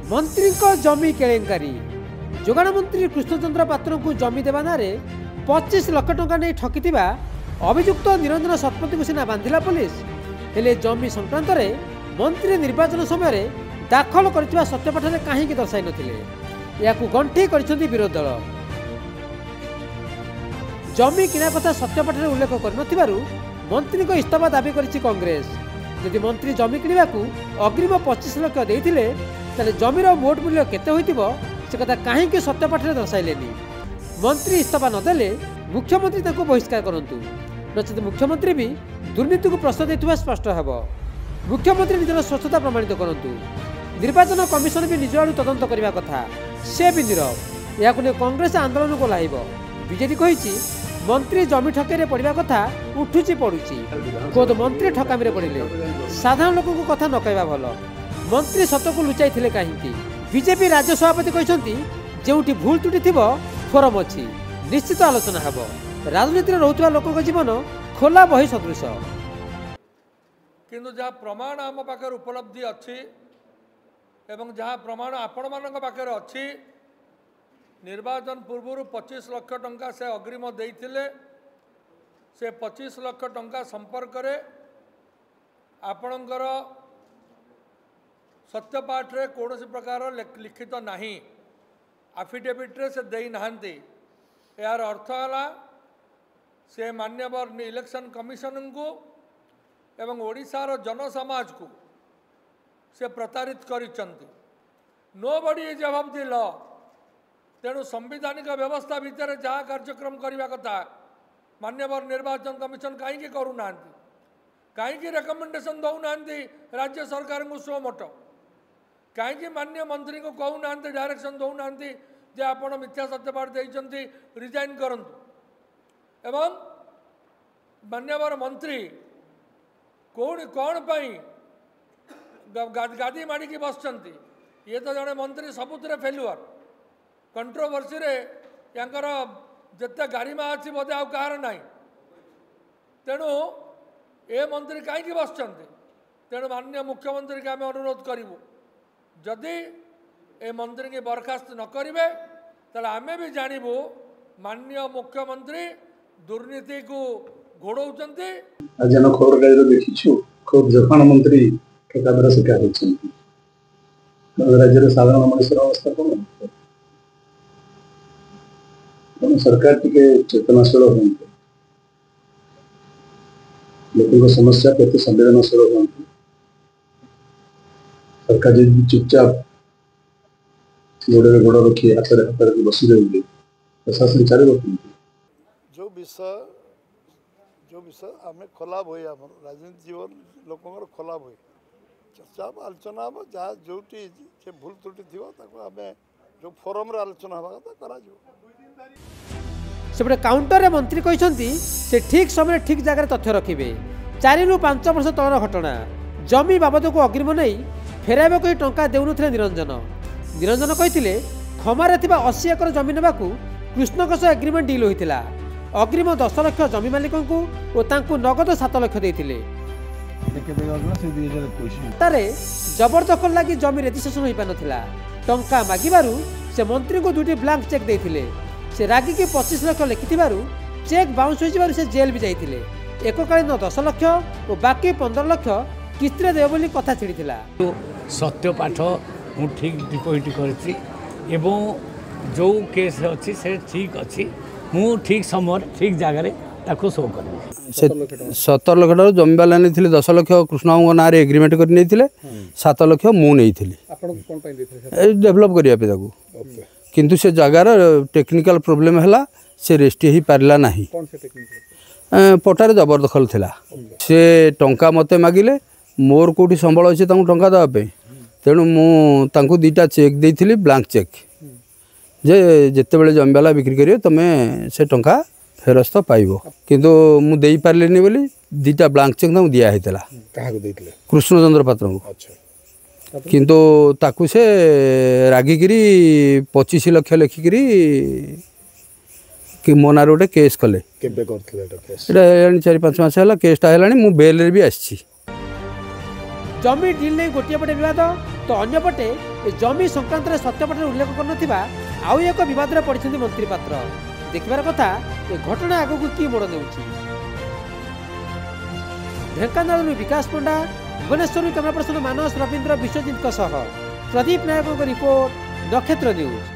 मंत्री जमी केलेंकारी जोगाण मंत्री कृष्णचंद्र पात्र को जमी देवा ना 25 लाख टंका नहीं ठकी अभियुक्त निरंजन शतपथी को सीना बांधिला पुलिस हेले जमी संक्रांत मंत्री निर्वाचन समय दाखल कर सत्यपाठ कहीं दर्शाई नथिले या गंठी कर विरोध दल जमी किना कथा सत्यपाठ उल्लेख कर मंत्री को इस्तीफा दाबी करिछि कांग्रेस। यदि मंत्री जमी किणवा अग्रिम 25 लाख देइथिले ताले जमीर मोट मूल्य केते होइतिबो से कथा कहीं सत्यपाठ दर्शाइलेनी। मंत्री इस्तीफा नदेले मुख्यमंत्री ताको बहिष्कार करंतु नचेत मुख्यमंत्री भी दुर्नीति को प्रश्न देथिबा स्पष्ट हेबो। मुख्यमंत्री निजर स्वच्छता प्रमाणित करंतु निर्वाचन कमिशन भी निज आड़ू तदंत करने कथा से भी नीरव या कांग्रेस आंदोलन को लाइब। बीजेपी कही मंत्री जमी ठकेरे पड़ा कथा उठुची पड़ुची खुद मंत्री ठकामी पड़े साधारण लोक कथा न कहवा भल। मंत्री सत को लुचाई कहीं बीजेपी राज्य सभापति कहते जो भूल त्रुटि थी फोरम अच्छी निश्चित आलोचना हेब। राजनीति रोकवा लोक जीवन खोला बही सदृश किंतु जहाँ प्रमाण आम पाखे उपलब्धि अच्छी एवं जहाँ प्रमाण आपण मान पाखे अच्छी निर्वाचन पूर्व 25 लाख टंका से अग्रिम देइथिले से 25 लाख टंका संपर्क रे आपणकर सत्यपाठ रे कौन प्रकार लिखित नहीं आफिडेविट रे से देई नाहंती। यार अर्थ है से मान्यवर इलेक्शन कमिशन को एवं ओडिशार जनसमाज को से प्रतारित करिसंती। Nobody is above the law. तेणु संविधानिक व्यवस्था भितर जहाँ कार्यक्रम करने कथा मान्यवर निर्वाचन कमिशन कहीं करूना कहीं रेकमेंडेशन दौना राज्य सरकार को सो मट कहीं मान्य मंत्री को कहूना डायरेक्शन दौना जे आप मिथ्या सत्यपाठ देते रिजाइन करंतु एवं मान्यवर मंत्री कौन कौन गादी माड़ी बसचंती ये तो जड़े मंत्री सबुत फेलुअर कंट्रोवर्सी रे यांकर जिते गारिमा अच्छी बोधे आउ कहार ना तेणु ए मंत्री कहीं बसचंती। तेणु माननीय मुख्यमंत्री के आम अनुरोध करूँ जदि ए मंत्री की बर्खास्त न करेंगे ताले आमे भी जानबू माननीय मुख्यमंत्री दुर्नीति को घोड़ौचंती। आज हम खबर कागज देखीछु खुद जोगाण मंत्री ठकामीर शिकार होती राज्य साधारण मनुष्य अवस्था कौन सरकार टिके चेतनाशील हूँ लोक समस्या प्रति संवेदनशील हूँ सरकार जी चुपचाप गोड़े गोड़ रखी हाथ रखी बसी रही प्रशासन चालू जो विषय आम खोला बही आम राजनीति जीवन लोक खोला बही चर्चा आलोचना हम जहाँ जो भूल त्रुटि थी आम जो फोरम आलोचना हवा कथा करा सेपटे काउंटर मंत्री कहते से ठीक समय ठीक जगह तथ्य रखिए। 4 ରୁ 5 वर्ष तलर घटना जमी बाबद को अग्रिम नहीं फेराइबा कोई टंका देउन निरंजन कहते खमारे 80 एकर जमी नेबा कृष्ण एग्रीमेंट डील होता अग्रिम 10 लाख जमी मालिक को नगद 7 लाख देते तारे जबरदखल लगी जमी रेजिस्ट्रेशन हो पारा टंका मागिबारु से मंत्री को 2टी ब्लांक चेक देते से रागी की 25 लाख लिखि चेक बाउंस हो से जेल भी जाते एककालीन 10 लाख और बाकी 15 लाख किस्ती देव बोली कथा छिड़ा सत्यपाठ मु ठीक डिपोजिट करी जो केस अच्छी से ठीक अच्छी मु ठीक समय ठीक जगह ताको शो कर 17 लाख जमी वाला नहीं 10 लाख कृष्ण ना एग्रीमेंट कर 7 लाख मुझे डेभलप करने किंतु से जगार टेक्निकल प्रोब्लेम है से रेस्ट ही पारा ना पटारे जबरदखल थिला से टंका मते मागिले मोर कोठी संबल अच्छे टंका देवाई तेणु मुझे 2टा चेक देती ब्लांक चेक जे जिते बड़े जमीवाला बिक्री करिए तुम्हें से टंका फेरस्त पाइब किंतु मु देई पारलेनी बोली 2टा ब्लांक चेक दिया कृष्णचंद्र पात्र को किंतु ताकू से रागिकी 25 लाख लिखिकी कि मो ना गोटे केस कले 4-5 मास है केसटा है मु बेल भी आसी जमी डील नहीं गोटे पटे विवाद तो अन्य पटे ए जमी संक्रांत सत्यपटरे उल्लेख कर आउ एक बद पड़ते मंत्री पात्र देखिबार कथा ए घटना आगक कि मोड़ नेउछि। ढेंकानाल विकास पंडा, भुवनेश्वर कैमरा पर्सन मानस रवींद्र विश्वजित प्रदीप नायक रिपोर्ट, नक्षत्र न्यूज।